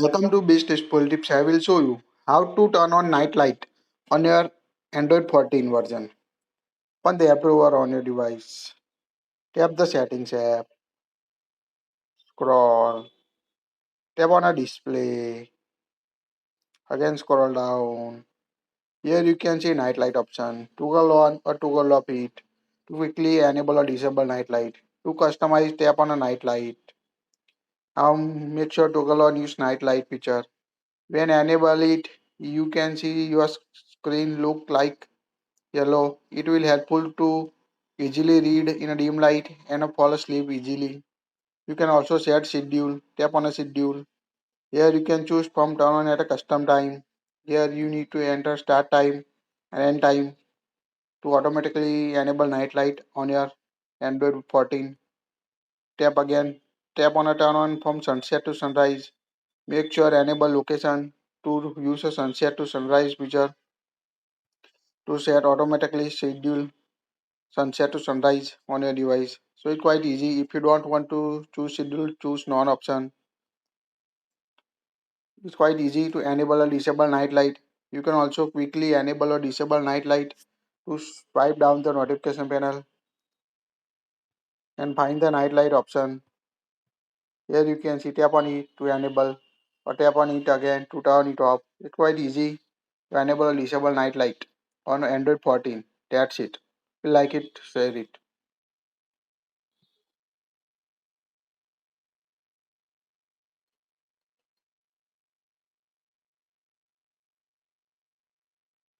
Welcome to Bestusefultips. I will show you how to turn on night light on your Android 14 version. Open the app drawer on your device. Tap the settings app. Scroll. Tap on a display. Again scroll down. Here you can see night light option. Toggle on or toggle off it. To quickly enable or disable night light. To customize, tap on a night light. Now make sure toggle on use night light feature. When enable it, you can see your screen look like yellow. It will helpful to easily read in a dim light and fall asleep easily. You can also set schedule. Tap on a schedule. Here you can choose from turn on at a custom time. Here you need to enter start time and end time to automatically enable night light on your Android 14. Tap again. Tap on a turn on from sunset to sunrise. Make sure enable location to use a sunset to sunrise feature to set automatically schedule sunset to sunrise on your device. So it's quite easy. If you don't want to choose schedule, choose none option. It's quite easy to enable or disable night light. You can also quickly enable or disable night light to swipe down the notification panel and find the night light option. Here you can see tap on it to enable or tap on it again to turn it off. It's quite easy to enable or disable night light on Android 14. That's it. If you like it, share it.